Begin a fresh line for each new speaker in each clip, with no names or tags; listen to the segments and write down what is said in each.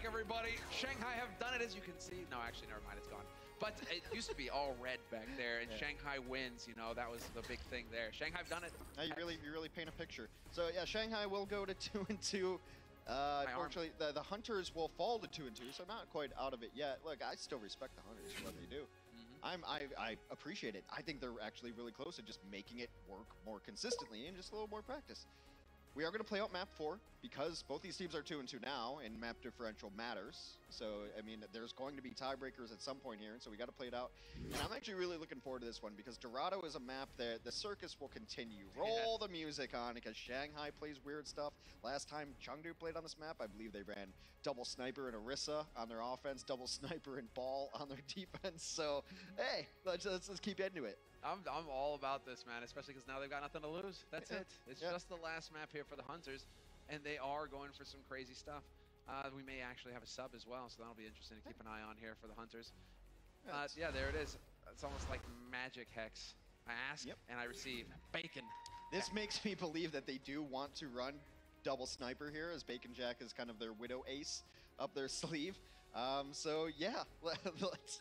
back, everybody. Shanghai have done it, as you can see. No, actually, never mind, it's gone. But it used to be all red back there, and Shanghai wins. You know, that was the big thing there. Shanghai have done it.
Now you really paint a picture. So yeah, Shanghai will go to 2-2. Unfortunately, the Hunters will fall to 2-2, so not quite out of it yet. Look, I still respect the Hunters for what they do. I appreciate it. I think they're actually really close to just making it work more consistently and just a little more practice. We are going to play out map 4 because both these teams are 2-2 now, and map differential matters. So, I mean, there's going to be tiebreakers at some point here, and so we got to play it out. And I'm actually really looking forward to this one because Dorado is a map that the circus will continue. Roll the music on because Shanghai plays weird stuff. Last time Chengdu played on this map, I believe they ran double sniper and Orisa on their offense, double sniper and ball on their defense. So, hey, let's keep into it.
I'm all about this, man, especially because now they've got nothing to lose. That's it. It's just the last map here for the Hunters, and they are going for some crazy stuff. We may actually have a sub as well, so that'll be interesting to keep an eye on here for the Hunters. Yeah, there it is. It's almost like magic, Hex. I ask and I receive. Bacon.
This makes me believe that they do want to run double sniper here, as Bacon Jack is kind of their Widow ace up their sleeve. So yeah,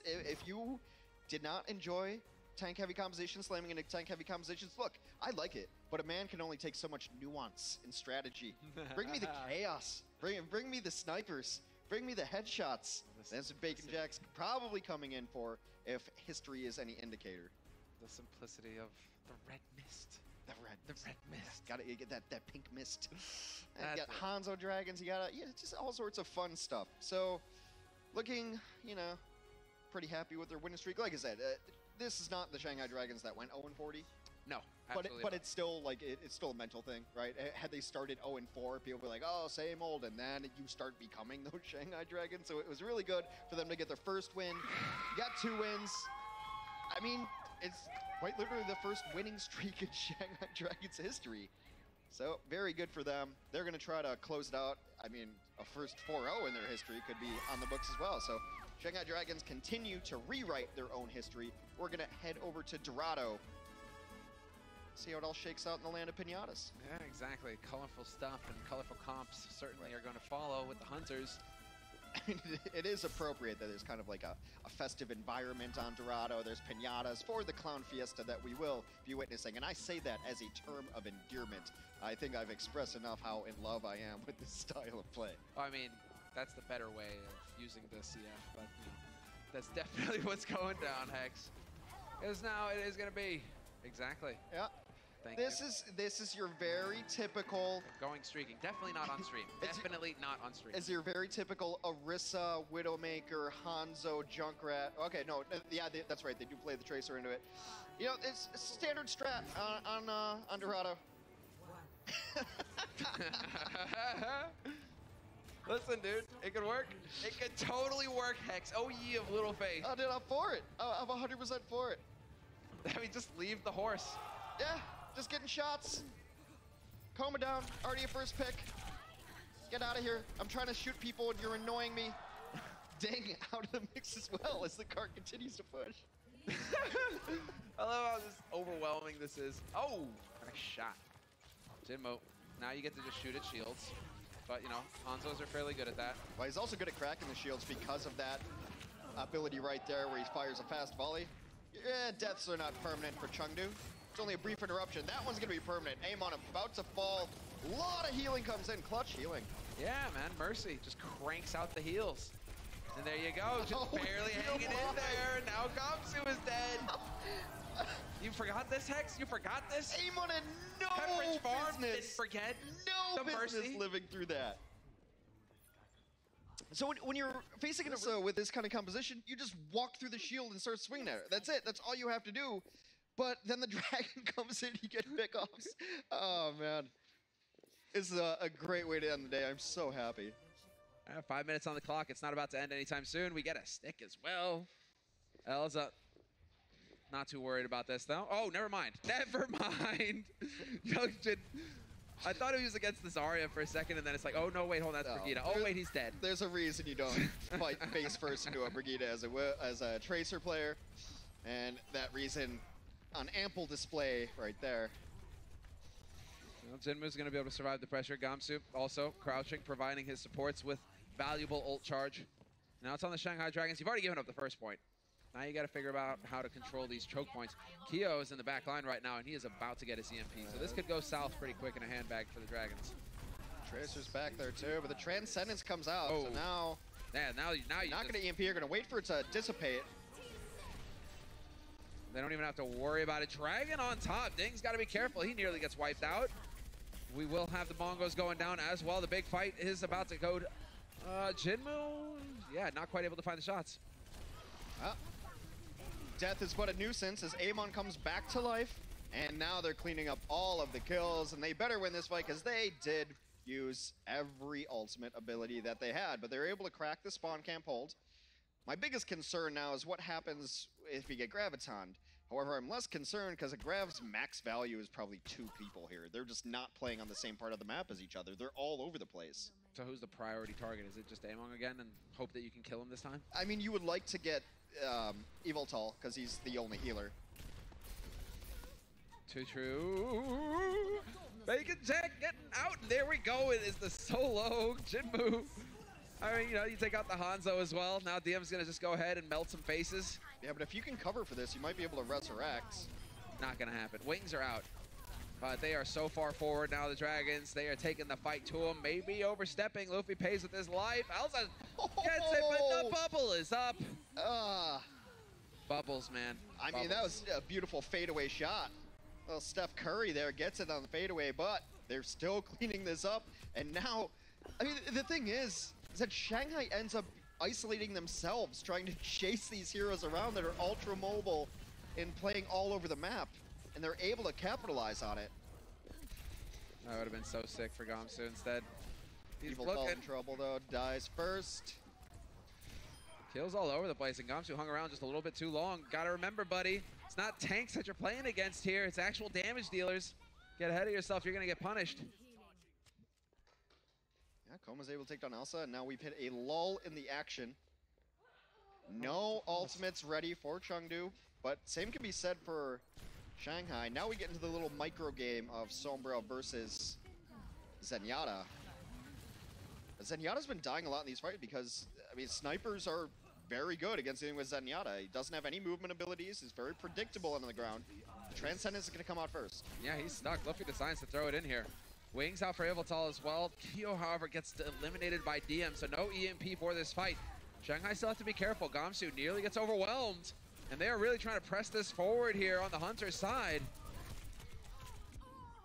if you did not enjoy tank-heavy composition, slamming into tank-heavy compositions. Look, I like it, but a man can only take so much nuance and strategy. Bring me the chaos. Bring me the snipers. Bring me the headshots. That's what Bacon Jack's probably coming in for, if history is any indicator.
The simplicity of the red mist.
The red mist.
Gotta
get that pink mist. And you got Hanzo dragons. You got just all sorts of fun stuff. So, looking, you know, pretty happy with their winning streak. Like I said, this is not the Shanghai Dragons that went 0-40.
No,
but it's still like it's still a mental thing, right? Had they started 0-4, people were like, "Oh, same old," and then you start becoming those Shanghai Dragons. So it was really good for them to get their first win. You got 2 wins. I mean, it's quite literally the first winning streak in Shanghai Dragons history. So very good for them. They're going to try to close it out. I mean, a first 4-0 in their history could be on the books as well. So Shanghai Dragons continue to rewrite their own history. We're going to head over to Dorado. See how it all shakes out in the land of pinatas.
Yeah, exactly. Colorful stuff and colorful comps certainly are going to follow with the Hunters.
It is appropriate that there's kind of like a festive environment on Dorado. There's pinatas for the clown fiesta that we will be witnessing. And I say that as a term of endearment. I think I've expressed enough how in love I am with this style of play.
I mean, that's the better way of using the CF, but you know, that's definitely what's going down, Hex. Because now it is going to be. Exactly.
Yeah. This is your very typical
going streaking. Definitely not on stream. Definitely not on stream.
Is your very typical Orisa, Widowmaker, Hanzo, Junkrat. Okay, no, yeah, that's right. They do play the Tracer into it. You know, it's a standard strat on Dorado.
Listen, dude, it could work. It could totally work, Hex. Oh, ye of little faith.
Oh, dude, I'm for it. I'm 100% for it.
I mean, just leave the horse.
Yeah. Just getting shots. Coma down. Already a first pick. Get out of here. I'm trying to shoot people and you're annoying me. Dang, out of the mix as well as the cart continues to push.
I love how just overwhelming this is. Oh, nice shot. Jinmo, now you get to just shoot at shields. But, you know, Hanzos are fairly good at that.
Well, he's also good at cracking the shields because of that ability right there where he fires a fast volley. Yeah, deaths are not permanent for Chengdu. It's only a brief interruption. That one's going to be permanent. Aim on him. About to fall. A lot of healing comes in. Clutch healing.
Yeah, man. Mercy just cranks out the heals. And there you go. Just barely hanging in there. Now Gamsu is dead. You forgot this, Hex? You forgot this?
Aim on it. No
Pepperidge Farm
business.
Didn't forget.
No
the
business
Mercy.
Living through that. So when you're facing an Orisa with this kind of composition, you just walk through the shield and start swinging at it. That's it. That's all you have to do. But then the dragon comes in, you get pickoffs. Oh, man. This is a great way to end the day. I'm so happy.
5 minutes on the clock. It's not about to end anytime soon. We get a stick as well. Elza, not too worried about this, though. Oh, never mind. Never mind. Junction. I thought he was against the Zarya for a second, and then it's like, oh, no, wait, hold on, that's Brigitte. Oh, wait, he's dead.
There's a reason you don't fight face first into a Brigitte as a Tracer player, and that reason on ample display right there.
Well, Jinmu's going to be able to survive the pressure. Gamsu also crouching, providing his supports with valuable ult charge. Now it's on the Shanghai Dragons. You've already given up the first point. Now you got to figure out how to control these choke points. Kyo is in the back line right now, and he is about to get his EMP. So this could go south pretty quick in a handbag for the Dragons.
Tracer's back there too, but the Transcendence comes out. Oh. So now,
yeah, now you
not going to EMP. You're going to wait for it to dissipate.
They don't even have to worry about it. Dragon on top. Ding's got to be careful. He nearly gets wiped out. We will have the Mongos going down as well. The big fight is about to go. Jinmu, yeah, not quite able to find the shots.
Death is but a nuisance as Amon comes back to life, and now they're cleaning up all of the kills, and they better win this fight because they did use every ultimate ability that they had, but they're able to crack the spawn camp hold. My biggest concern now is what happens if we get Gravitoned. However, I'm less concerned because a Grav's max value is probably 2 people here. They're just not playing on the same part of the map as each other. They're all over the place.
So who's the priority target? Is it just Amon again and hope that you can kill him this time?
I mean, you would like to get Eviltal because he's the only healer.
Too true. Bacon Jack getting out. There we go. It is the solo Jinmu. I mean, you know, you take out the Hanzo as well. Now DM's going to just go ahead and melt some faces.
Yeah, but if you can cover for this, you might be able to resurrect.
Not going to happen. Wings are out. But they are so far forward now, the Dragons. They are taking the fight to him. Maybe overstepping. Luffy pays with his life. Elsa gets it, but the bubble is up. Bubbles, man.
I mean, that was a beautiful fadeaway shot. Well, Steph Curry there gets it on the fadeaway, but they're still cleaning this up. And now, I mean, the thing is that Shanghai ends up isolating themselves, trying to chase these heroes around that are ultra mobile and playing all over the map. And they're able to capitalize on it.
That would have been so sick for Gamsu instead. He's
Eviltal in trouble though, dies first.
Kills all over the place, and Gamsu hung around just a little bit too long. Gotta remember, buddy, it's not tanks that you're playing against here, it's actual damage dealers. Get ahead of yourself, you're gonna get punished.
Yeah, Koma's able to take down Elsa, and now we've hit a lull in the action. No ultimates ready for Chengdu, but same can be said for Shanghai. Now we get into the little micro game of Sombra versus Zenyatta. Zenyatta's been dying a lot in these fights because, I mean, snipers are very good against dealing with Zenyatta. He doesn't have any movement abilities. He's very predictable on the ground. The Transcendence is going to come out first.
Yeah, he's stuck. Luffy decides to throw it in here. Wings out for Eviltal as well. Kyo, however, gets eliminated by DM, so no EMP for this fight. Shanghai still have to be careful. Gamsu nearly gets overwhelmed. And they are really trying to press this forward here on the Hunter's side.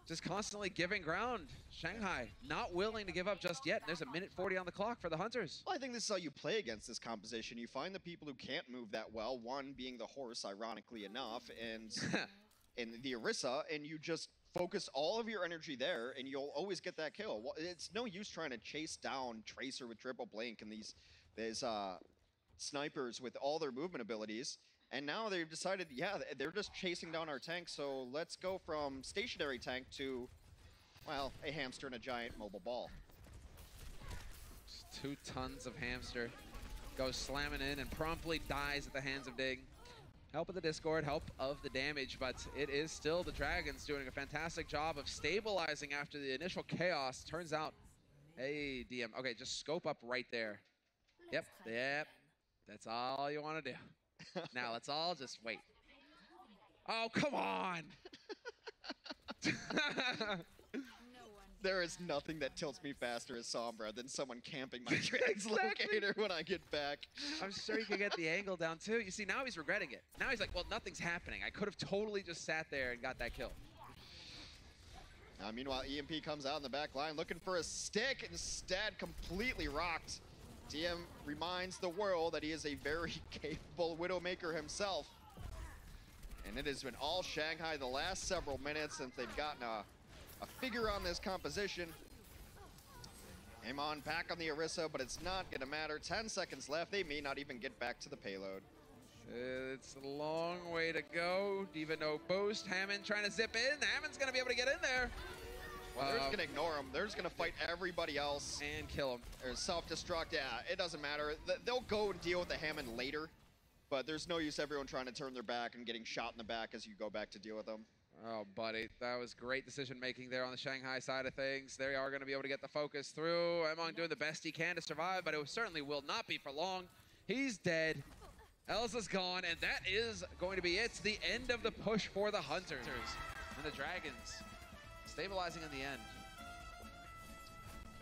Just constantly giving ground. Shanghai not willing to give up just yet. There's a minute 40 on the clock for the Hunters.
Well, I think this is how you play against this composition. You find the people who can't move that well, one being the horse, ironically enough, and the Orisa, and you just focus all of your energy there, and you'll always get that kill. Well, it's no use trying to chase down Tracer with triple blink and these snipers with all their movement abilities. And now they've decided, yeah, they're just chasing down our tank, so let's go from stationary tank to, well, a hamster and a giant mobile ball.
Just 2 tons of hamster goes slamming in and promptly dies at the hands of Dig. Help of the Discord, help of the damage, but it is still the Dragons doing a fantastic job of stabilizing after the initial chaos. Turns out, hey, DM, okay, just scope up right there. Yep, that's all you want to do. Now let's all just wait. Oh, come on!
There is nothing that tilts me faster as Sombra than someone camping my translocator when I get back.
I'm sure he could get the angle down too. You see, now he's regretting it. Now he's like, well, nothing's happening. I could have totally just sat there and got that kill.
Meanwhile, EMP comes out in the back line looking for a stick, instead completely rocked. DM reminds the world that he is a very capable Widowmaker himself. And it has been all Shanghai the last several minutes since they've gotten a figure on this composition. Amon back on the Orisa, but it's not going to matter. 10 seconds left. They may not even get back to the payload.
It's a long way to go. Diva no boost. Hammond trying to zip in. Hammond's going to be able to get in there.
Well, they're just going to ignore him. They're just going to fight everybody else.
And kill him.
There's self-destruct. Yeah, it doesn't matter. They'll go and deal with the Hammond later. But there's no use everyone trying to turn their back and getting shot in the back as you go back to deal with them.
Oh, buddy, that was great decision-making there on the Shanghai side of things. They are going to be able to get the focus through. Emong doing the best he can to survive, but it certainly will not be for long. He's dead. Elsa's gone, and that is going to be it. It's the end of the push for the Hunters. And the Dragons stabilizing in the end.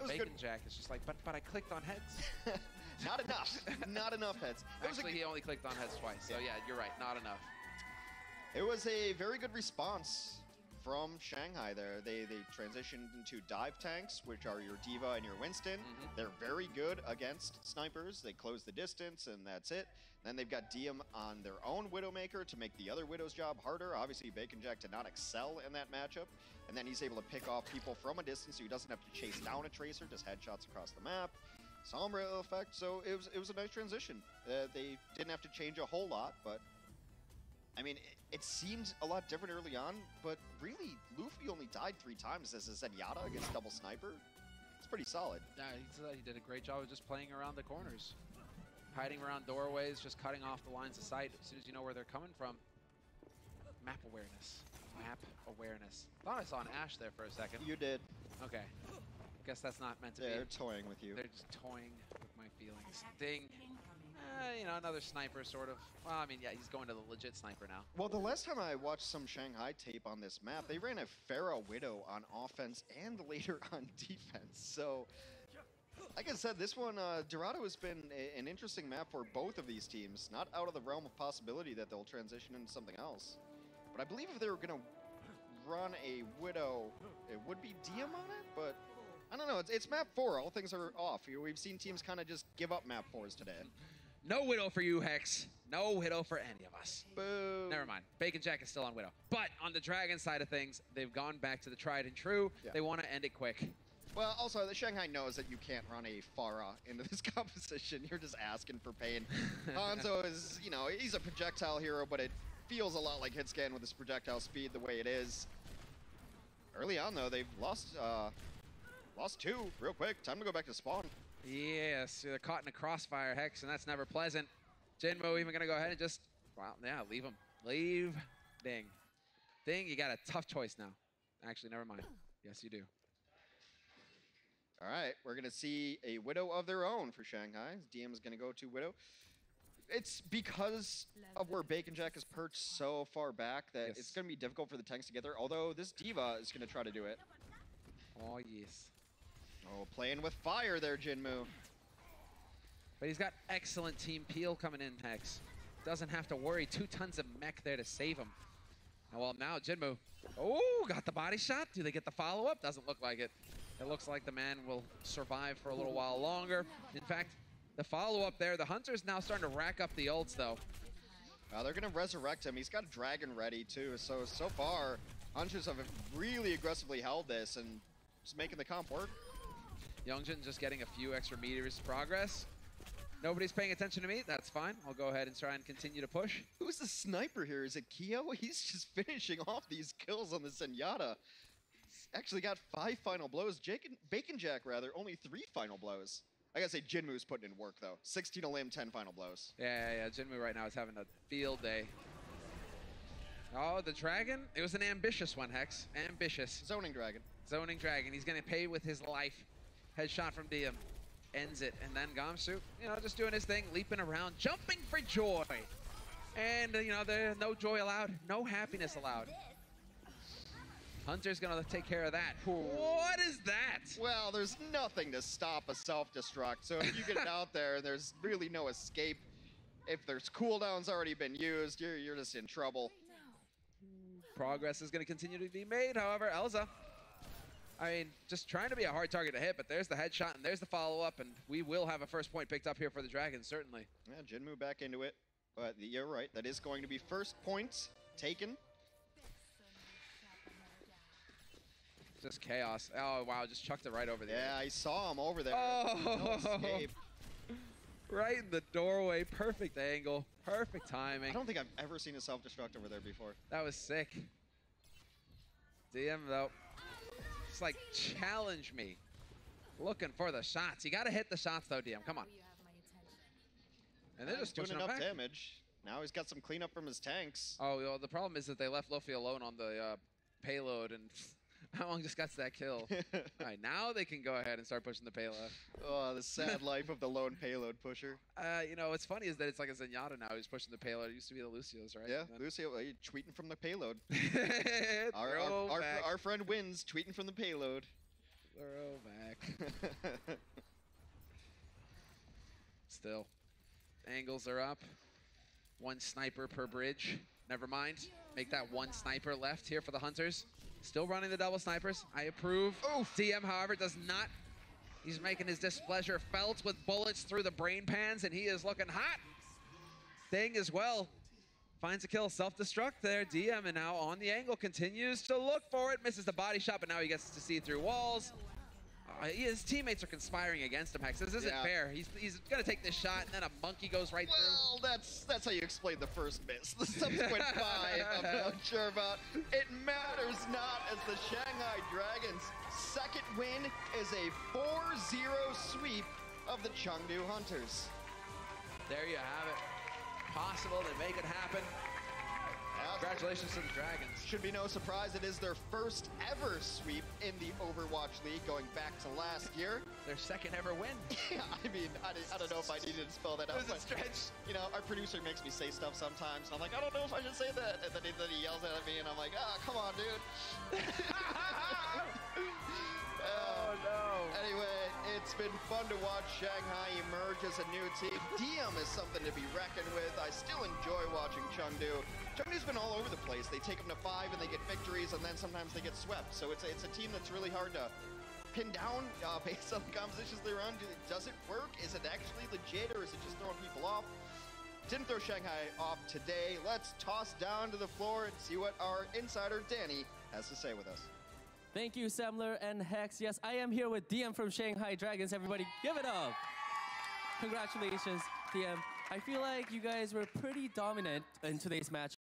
Bacon Jack is just like, but I clicked on heads.
Not enough. Not enough heads.
Actually, he only clicked on heads twice. So yeah, you're right. Not enough.
It was a very good response from Shanghai there. They transitioned into dive tanks, which are your D.Va and your Winston. They're very good against snipers. They close the distance, and that's it. Then they've got Diem on their own Widowmaker to make the other Widow's job harder. Obviously, Bacon Jack did not excel in that matchup. And then he's able to pick off people from a distance, so he doesn't have to chase down a Tracer, just headshots across the map. Sombra effect, so it was a nice transition. They didn't have to change a whole lot, but I mean, it seemed a lot different early on, but really, Luffy only died 3 times as a Zenyatta against double sniper. It's pretty solid.
Yeah, he did a great job of just playing around the corners. Hiding around doorways, just cutting off the lines of sight as soon as you know where they're coming from. Map awareness. Map awareness. Thought I saw an Ashe there for a second.
You did.
Okay. Guess that's not meant to be.
They're toying with you.
They're just toying with my feelings. Ding. You know, another sniper, sort of. Well, I mean, yeah, he's going to the legit sniper now.
Well, the last time I watched some Shanghai tape on this map, they ran a Pharah Widow on offense and later on defense. So, like I said, this one, Dorado has been an interesting map for both of these teams. Not out of the realm of possibility that they'll transition into something else. But I believe if they were going to run a Widow, it would be Diem on it, but I don't know. It's map 4. All things are off. We've seen teams kind of just give up map 4s today.
No Widow for you, Hex. No Widow for any of us.
Boo.
Never mind. Bacon Jack is still on Widow. But on the Dragon side of things, they've gone back to the tried and true. Yeah. They want to end it quick.
Well, also, the Shanghai knows that you can't run a Pharah into this composition. You're just asking for pain. Hanzo is, you know, he's a projectile hero, but it feels a lot like Hitscan with his projectile speed the way it is. Early on, though, they've lost 2 real quick. Time to go back to spawn.
Yes, they're caught in a crossfire, Hex, and that's never pleasant. Jinmo even going to go ahead and just, wow, yeah, leave him. Leave Ding. Ding, you got a tough choice now. Actually, never mind. Yes, you do.
All right, we're going to see a Widow of their own for Shanghai. DM is going to go to Widow. It's because of where Bacon Jack is perched so far back that it's going to be difficult for the tanks to get there, although this D.Va is going to try to do it.
Oh, yes.
Oh, playing with fire there, Jinmu.
But he's got excellent team peel coming in, Hex. Doesn't have to worry. 2 tons of mech there to save him. Oh, well, now Jinmu. Oh, got the body shot. Do they get the follow-up? Doesn't look like it. It looks like the man will survive for a little while longer. In fact, the follow-up there, the Hunter's now starting to rack up the ults, though.
They're going to resurrect him. He's got Dragon ready, too. So far, Hunters have really aggressively held this and just making the comp work.
Youngjin just getting a few extra meters progress. Nobody's paying attention to me. That's fine. I'll go ahead and try and continue to push.
Who's the sniper here? Is it Kyo? He's just finishing off these kills on the Zenyatta. He's actually got 5 final blows. Bacon Jack, rather, only 3 final blows. I gotta say, Jinmu's putting in work, though. 16 a limb, 10 final blows.
Yeah. Jinmu right now is having a field day. Oh, the Dragon? It was an ambitious one, Hex. Ambitious.
Zoning Dragon.
Zoning Dragon. He's gonna pay with his life. Headshot from Diem. Ends it. And then Gamsu, you know, just doing his thing, leaping around, jumping for joy. And, you know, there's no joy allowed, no happiness allowed. Hunter's gonna take care of that. What is that?
Well, there's nothing to stop a self-destruct. So if you get it out there, there's really no escape. If there's cooldowns already been used, you're just in trouble.
Progress is gonna continue to be made, however, Elsa. I mean, just trying to be a hard target to hit, but there's the headshot and there's the follow-up, and we will have a first point picked up here for the Dragons, certainly.
Yeah, Jinmu back into it, but you're right. That is going to be first points taken.
Just chaos. Oh, wow, just chucked it right over there.
Yeah, I saw him over there.
Oh!
No escape.
Right in the doorway. Perfect angle. Perfect timing.
I don't think I've ever seen a self-destruct over there before.
That was sick. DM, though. It's like, challenge me. Looking for the shots. You got to hit the shots, though, DM. Come on. And they're just
doing
pushing
enough
back.
damage. Now he's got some cleanup from his tanks.
Oh, well, the problem is that they left Luffy alone on the payload, and how long just got to that kill. All right, now they can go ahead and start pushing the payload.
Oh, the sad life of the lone payload pusher.
You know, what's funny is that it's like a Zenyatta now who's pushing the payload. It used to be the Lucios, right?
Yeah, Lucio, tweeting from the payload. Our friend wins, tweeting from the payload.
Throwback. Still, angles are up. One sniper per bridge. Never mind. Make that one sniper left here for the Hunters. Still running the double snipers. I approve. Oof. DM, however, does not. He's making his displeasure felt with bullets through the brain pans, and he is looking hot. Thing as well. Finds a kill. Self-destruct there. DM, and now on the angle, continues to look for it. Misses the body shot, but now he gets to see through walls. His teammates are conspiring against him, Hex. This isn't fair. He's going to take this shot, and then a monkey goes right through.
Well, that's how you explain the first miss. The subsequent 5, I'm not sure about. It matters not, as the Shanghai Dragons' second win is a 4-0 sweep of the Chengdu Hunters.
There you have it. Possible to make it happen. Congratulations to the Dragons.
Should be no surprise, it is their first ever sweep in the Overwatch League, going back to last year.
Their second ever win.
Yeah, I mean, I don't know if I needed to spell that out.
It was a stretch.
You know, our producer makes me say stuff sometimes, and I'm like, I don't know if I should say that. And then he yells at me, and I'm like, come on, dude.
Oh, no.
Anyway, it's been fun to watch Shanghai emerge as a new team. DM is something to be reckoned with. I still enjoy watching Chengdu. Chengdu's been all over the place. They take them to 5 and they get victories, and then sometimes they get swept. So it's a team that's really hard to pin down based on the compositions they're on. Does it work? Is it actually legit, or is it just throwing people off? Didn't throw Shanghai off today. Let's toss down to the floor and see what our insider Danny has to say with us.
Thank you, Semler and Hex. Yes, I am here with DM from Shanghai Dragons. Everybody, give it up. Congratulations, DM. I feel like you guys were pretty dominant in today's match.